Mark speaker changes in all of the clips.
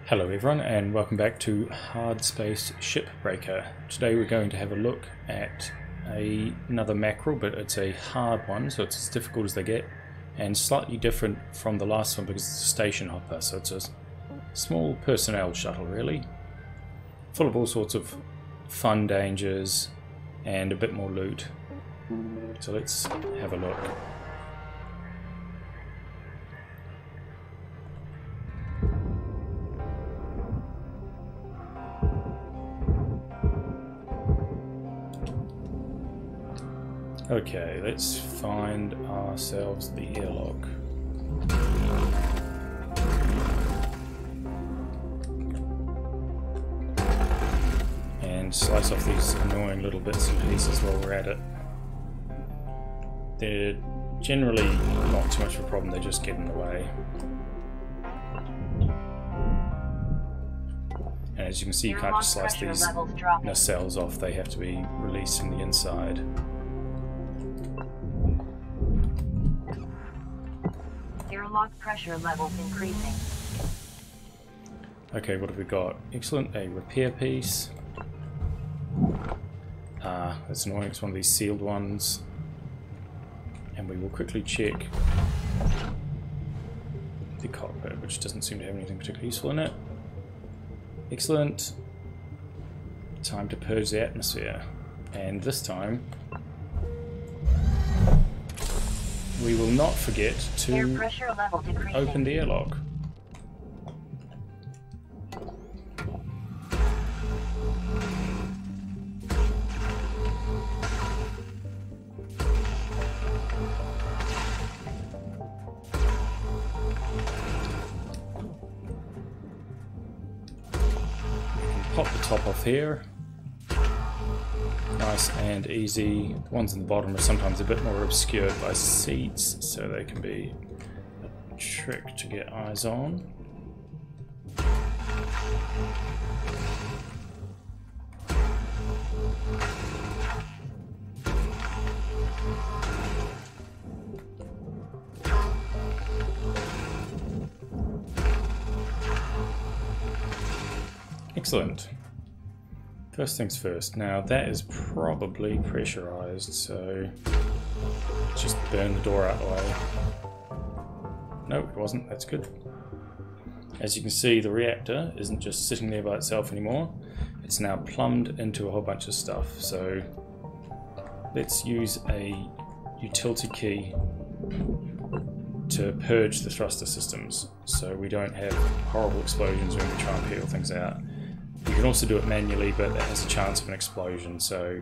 Speaker 1: Hello everyone and welcome back to Hardspace Shipbreaker. Today we're going to have a look at another mackerel, but it's a hard one, so it's as difficult as they get, and slightly different from the last one because it's a station hopper, so it's a small personnel shuttle really, full of all sorts of fun dangers and a bit more loot. So let's have a look. Okay, let's find ourselves the airlock. And slice off these annoying little bits and pieces while we're at it. They're generally not too much of a problem, they just get in the way. And as you can see, you can't just slice these nacelles off, they have to be released from the inside.
Speaker 2: Airlock pressure levels increasing.
Speaker 1: Okay, what have we got? Excellent, a repair piece. That's annoying, it's one of these sealed ones. And we will quickly check the cockpit, which doesn't seem to have anything particularly useful in it. Excellent. Time to purge the atmosphere. And this time we will not forget to open the airlock. Pop the top off here. Nice and easy. The ones in the bottom are sometimes a bit more obscured by seats, so they can be a trick to get eyes on. Excellent. First things first. Now that is probably pressurized, so let's just burn the door out the way. No, it wasn't. That's good. As you can see, the reactor isn't just sitting there by itself anymore. It's now plumbed into a whole bunch of stuff. So let's use a utility key to purge the thruster systems so we don't have horrible explosions when we try and peel things out. You can also do it manually, but it has a chance of an explosion, so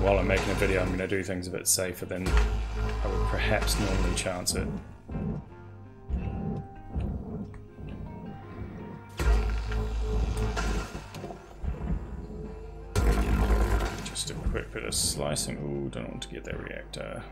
Speaker 1: while I'm making a video I'm going to do things a bit safer than I would perhaps normally chance it. Just a quick bit of slicing. Ooh, don't want to get that reactor.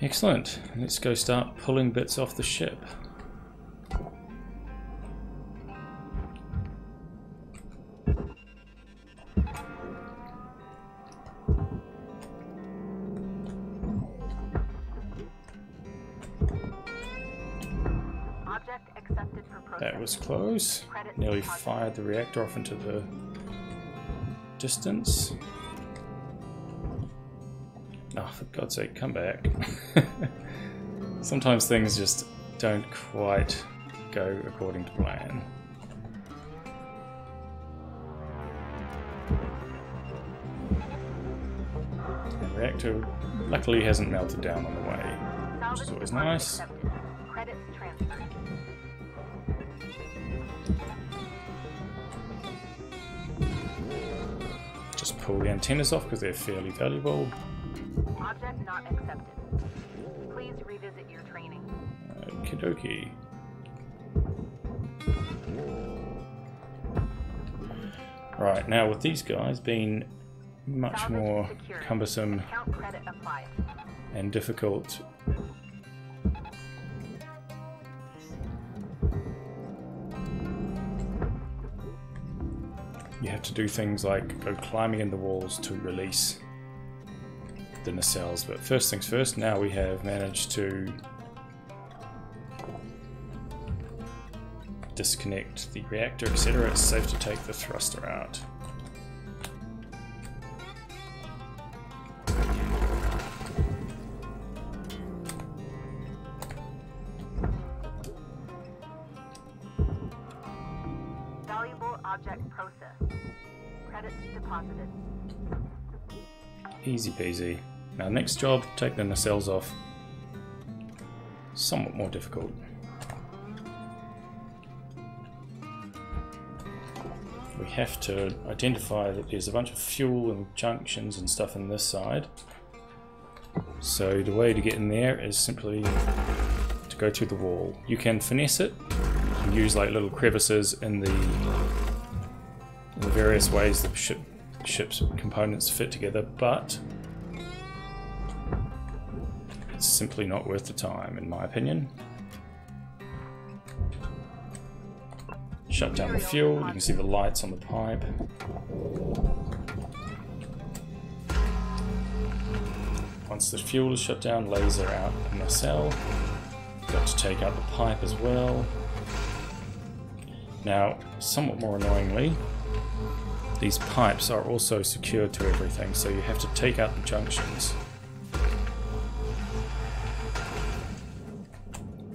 Speaker 1: Excellent. Let's go start pulling bits off the ship.
Speaker 2: Object accepted for processing.
Speaker 1: That was close. Nearly fired the reactor off into the distance. Oh, for God's sake, come back. Sometimes things just don't quite go according to plan. The reactor luckily hasn't melted down on the way, which is always nice.
Speaker 2: Credits transferred.
Speaker 1: Just pull the antennas off because they're fairly valuable.
Speaker 2: Object not accepted. Please revisit your training.
Speaker 1: Okie dokie. Right, now with these guys being much more cumbersome and difficult, you have to do things like go climbing in the walls to release the nacelles. But first things first, now we have managed to disconnect the reactor, etc. It's safe to take the thruster out.
Speaker 2: Valuable object processed. Credits deposited.
Speaker 1: Easy peasy. Now next job, take the nacelles off. Somewhat more difficult. We have to identify that there's a bunch of fuel and junctions and stuff in this side. So the way to get in there is simply to go through the wall. You can finesse it and use like little crevices in the various ways the ship's components fit together, but it's simply not worth the time, in my opinion. Shut down the fuel, you can see the lights on the pipe. Once the fuel is shut down, laser out the nacelle. Got to take out the pipe as well. Now, somewhat more annoyingly, these pipes are also secured to everything, so you have to take out the junctions,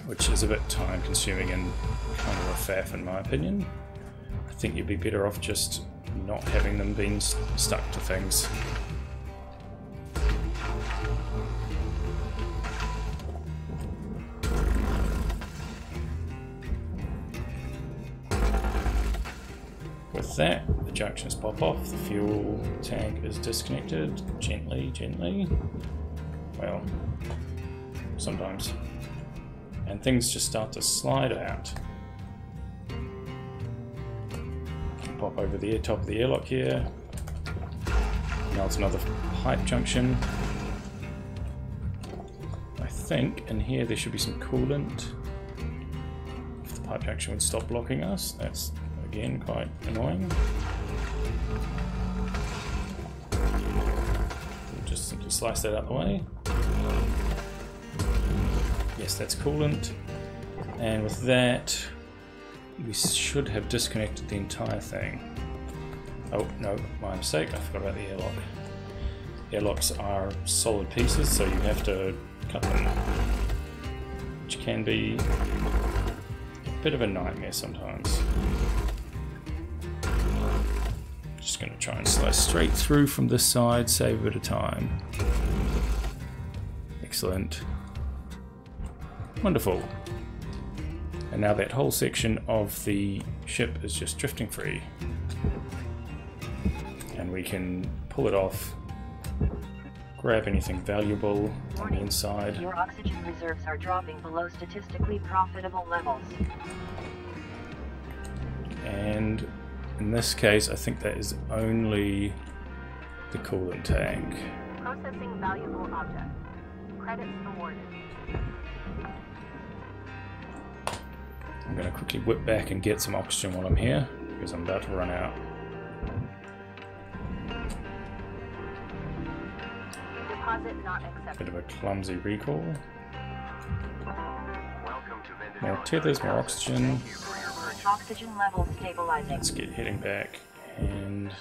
Speaker 1: which is a bit time consuming and kind of a faff in my opinion. I think you'd be better off just not having them being stuck to things. With that, the junctions pop off, the fuel tank is disconnected, gently, gently. Well, sometimes. And things just start to slide out. Pop over the top of the airlock here. Now it's another pipe junction. I think in here there should be some coolant. If the pipe junction would stop blocking us, that's again quite annoying. We'll just simply slice that out of the way. Yes, that's coolant. And with that, we should have disconnected the entire thing. Oh, no, my mistake, I forgot about the airlock. Airlocks are solid pieces, so you have to cut them, which can be a bit of a nightmare sometimes. Just going to try and slice straight through from this side, save a bit of time. Excellent. Wonderful. And now that whole section of the ship is just drifting free. And we can pull it off, grab anything valuable on the inside.
Speaker 2: Your oxygen reserves are dropping below statistically profitable levels.
Speaker 1: And in this case, I think that is only the coolant tank.
Speaker 2: Processing valuable object. Credits awarded.
Speaker 1: I'm going to quickly whip back and get some oxygen while I'm here, because I'm about to run out.
Speaker 2: Deposit not accepted.
Speaker 1: Bit of a clumsy recall. More tethers, more oxygen.
Speaker 2: Oxygen level stabilizing.
Speaker 1: Let's get heading back and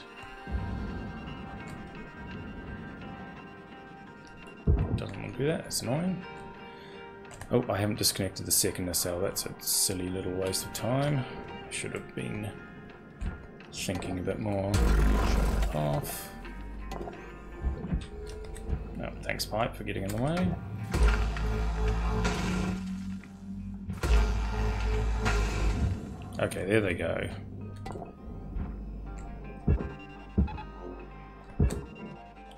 Speaker 1: doesn't want to do that, it's annoying. Oh, I haven't disconnected the second nacelle. That's a silly little waste of time. I should have been thinking a bit more. Shut it off. Oh, thanks, pipe, for getting in the way. Okay, there they go.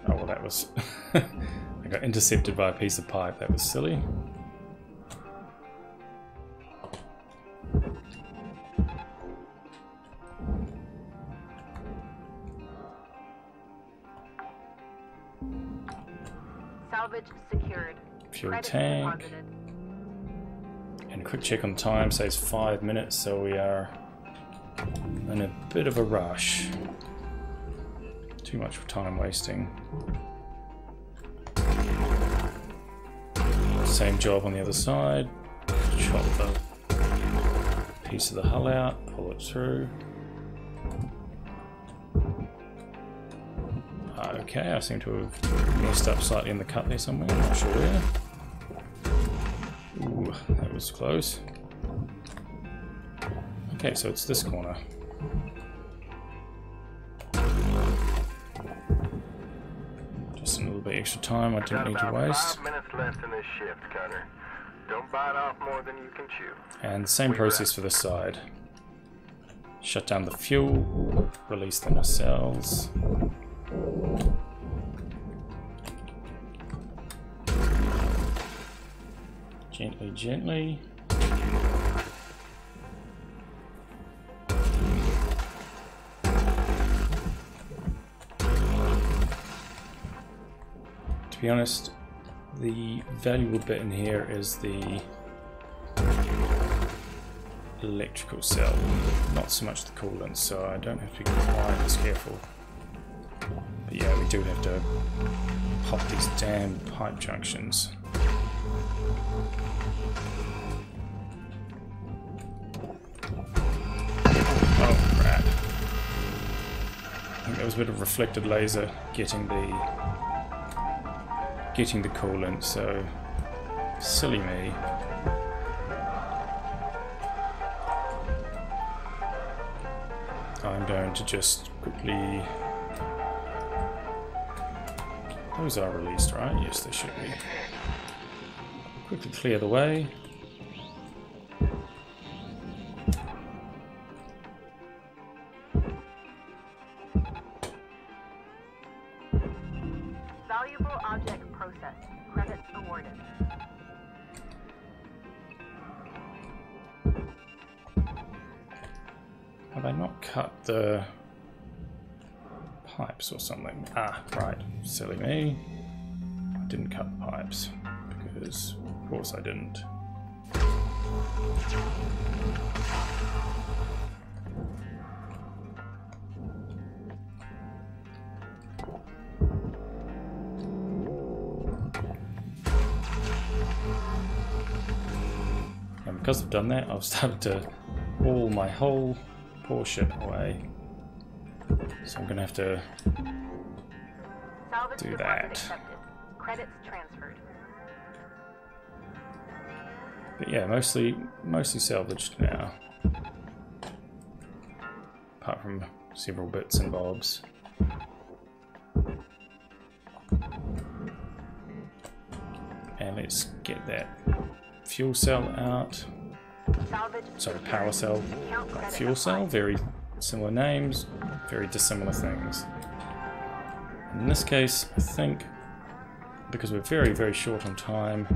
Speaker 1: Oh, well, that was... I got intercepted by a piece of pipe. That was silly.
Speaker 2: Salvage secured.
Speaker 1: Fuel
Speaker 2: Credits
Speaker 1: tank.
Speaker 2: deposited.
Speaker 1: And a quick check on time says 5 minutes, so we are in a bit of a rush. Too much time wasting. Same job on the other side. Chop the piece of the hull out, pull it through. Okay, I seem to have messed up slightly in the cut there somewhere, I'm not sure where. Ooh, that was close. Okay, so it's this corner. Just a little bit extra time I didn't need to waste.
Speaker 3: 5 minutes left in this shift, Cutter. Don't bite off more than you can chew.
Speaker 1: And same process for this side. Shut down the fuel, release the nacelles. Gently, gently. To be honest, the valuable bit in here is the electrical cell, not so much the coolant, so I don't have to be quite as careful. But yeah, we do have to pop these damn pipe junctions. Oh crap. I think there was a bit of reflected laser getting the coolant, so silly me. I'm going to just quickly... Those are released, right? Yes, they should be. Quickly clear the way.
Speaker 2: Valuable object processed. Credits awarded.
Speaker 1: Have I not cut the pipes or something? Ah, right. Silly me. I didn't cut the pipes because, of course, I didn't. And because I've done that, I've started to haul my whole poor ship away. So I'm going to have to
Speaker 2: Salvage
Speaker 1: do
Speaker 2: deposit
Speaker 1: that.
Speaker 2: accepted. Credits transferred.
Speaker 1: But yeah, mostly salvaged now. Apart from several bits and bobs. And let's get that fuel cell out.
Speaker 2: Salvage
Speaker 1: Sorry, power cell,
Speaker 2: Count
Speaker 1: not
Speaker 2: credit
Speaker 1: fuel cell.
Speaker 2: applied.
Speaker 1: Very similar names, very dissimilar things. In this case, I think, because we're very, very short on time,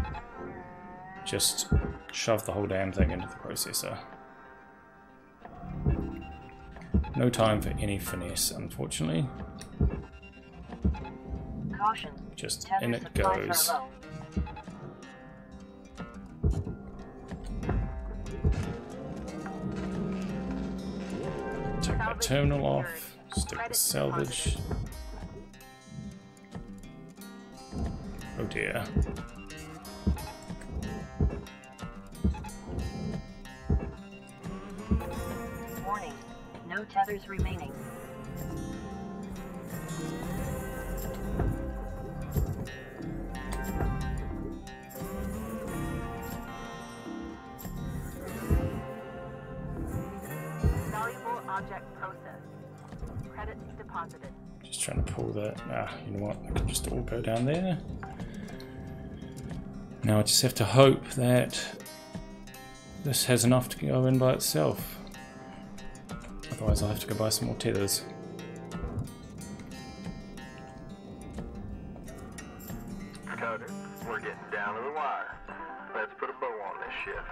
Speaker 1: just shove the whole damn thing into the processor. No time for any finesse, unfortunately.
Speaker 2: Caution.
Speaker 1: Just
Speaker 2: Tether
Speaker 1: in it
Speaker 2: supplies are
Speaker 1: goes.
Speaker 2: low.
Speaker 1: Take that
Speaker 2: Salvage
Speaker 1: terminal
Speaker 2: secured.
Speaker 1: off, stick the
Speaker 2: Credits
Speaker 1: salvage.
Speaker 2: deposited.
Speaker 1: Oh dear.
Speaker 2: Warning. No tethers remaining. Valuable object processed. Credits deposited.
Speaker 1: Just trying to pull that. Ah, you know what? I can just all go down there. Now I just have to hope that this has enough to go in by itself. Otherwise I'll have to go buy some more tethers.
Speaker 3: Cutter, we're getting down to the wire. Let's put a bow on this shift.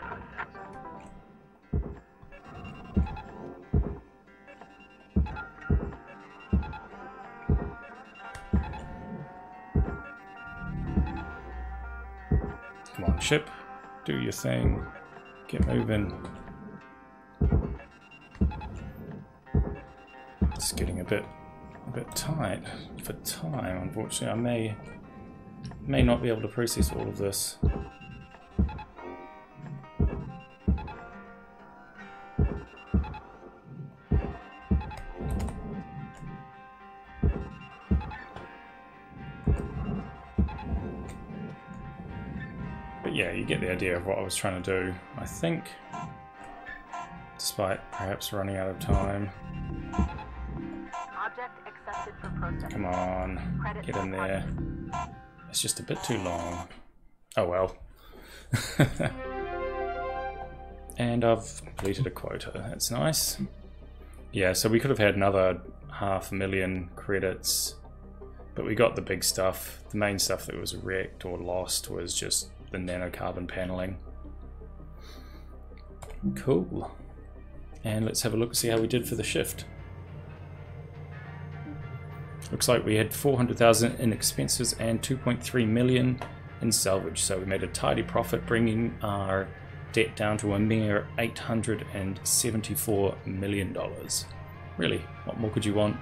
Speaker 1: Come on, ship. Do your thing. Get moving. It's getting a bit tight for time, unfortunately. I may not be able to process all of this But yeah, you get the idea of what I was trying to do, I think. Despite perhaps running out of time.
Speaker 2: Object accepted for processing.
Speaker 1: Come on,
Speaker 2: Credit
Speaker 1: get in there. It's just a bit too long. Oh well. And I've completed a quota, that's nice. Yeah, so we could have had another 500,000 credits, but we got the big stuff. The main stuff that was wrecked or lost was just the nanocarbon paneling. Cool. And let's have a look and see how we did for the shift. Looks like we had 400,000 in expenses and 2.3 million in salvage, so we made a tidy profit, bringing our debt down to a mere $874 million. Really, what more could you want?